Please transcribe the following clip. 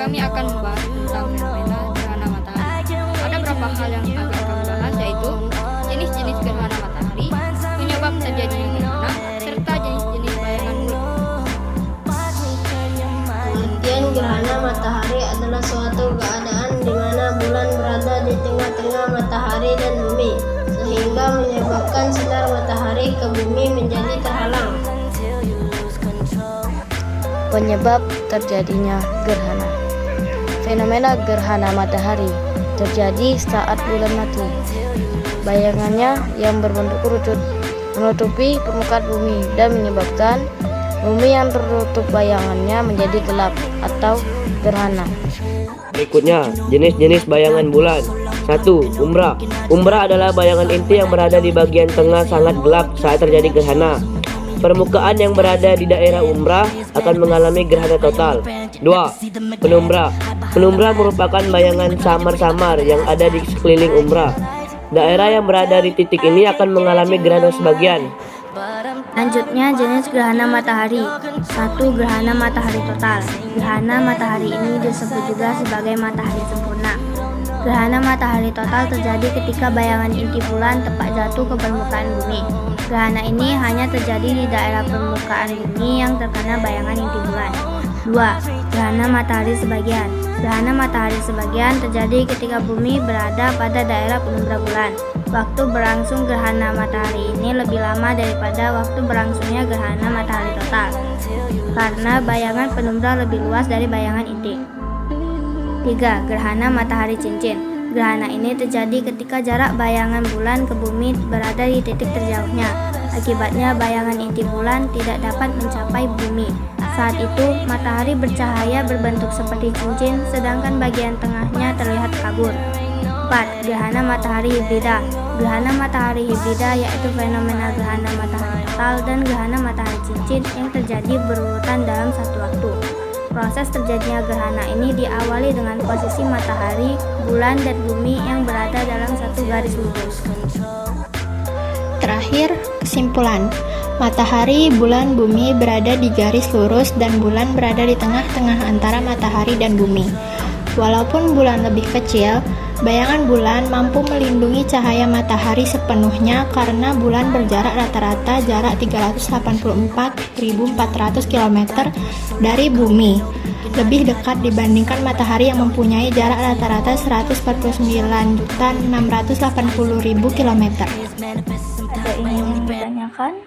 kami akan membahas tentang fenomena gerhana matahari. Ada beberapa hal yang akan kami bahas, yaitu jenis-jenis gerhana matahari, penyebab terjadinya gerhana, serta jenis-jenis bayangan bulan. Pengertian gerhana matahari adalah suatu keadaan di mana bulan berada di tengah-tengah matahari dan bumi, sehingga menyebabkan sinar matahari ke bumi menjadi terhalang. Penyebab terjadinya gerhana. Fenomena gerhana matahari terjadi saat bulan mati. Bayangannya yang berbentuk kerucut menutupi permukaan bumi dan menyebabkan bumi yang tertutup bayangannya menjadi gelap atau gerhana. Berikutnya, jenis-jenis bayangan bulan. 1. Umbra. Umbra adalah bayangan inti yang berada di bagian tengah sangat gelap saat terjadi gerhana. Permukaan yang berada di daerah umbra akan mengalami gerhana total. 2. Penumbra. Penumbra merupakan bayangan samar-samar yang ada di sekeliling umbra. Daerah yang berada di titik ini akan mengalami gerhana sebagian. Lanjutnya, jenis gerhana matahari. 1. Gerhana matahari total. Gerhana matahari ini disebut juga sebagai matahari sempurna. Gerhana matahari total terjadi ketika bayangan inti bulan tepat jatuh ke permukaan bumi. Gerhana ini hanya terjadi di daerah permukaan bumi yang terkena bayangan inti bulan. 2. Gerhana matahari sebagian. Gerhana matahari sebagian terjadi ketika bumi berada pada daerah penumbra bulan. Waktu berlangsung gerhana matahari ini lebih lama daripada waktu berlangsungnya gerhana matahari total, karena bayangan penumbra lebih luas dari bayangan inti. 3. Gerhana matahari cincin. Gerhana ini terjadi ketika jarak bayangan bulan ke bumi berada di titik terjauhnya. Akibatnya bayangan inti bulan tidak dapat mencapai bumi. Saat itu matahari bercahaya berbentuk seperti cincin, sedangkan bagian tengahnya terlihat kabur. 4. Gerhana matahari hibrida. Gerhana matahari hibrida yaitu fenomena gerhana matahari total dan gerhana matahari cincin yang terjadi berurutan dalam satu waktu. Proses terjadinya gerhana ini diawali dengan posisi matahari, bulan, dan bumi yang berada dalam satu garis lurus. Terakhir, kesimpulan. Matahari, bulan, bumi berada di garis lurus dan bulan berada di tengah-tengah antara matahari dan bumi. Walaupun bulan lebih kecil, bayangan bulan mampu melindungi cahaya matahari sepenuhnya karena bulan berjarak rata-rata jarak 384.400 km dari bumi, lebih dekat dibandingkan matahari yang mempunyai jarak rata-rata 149.680.000 km. Ada yang ingin ditanyakan?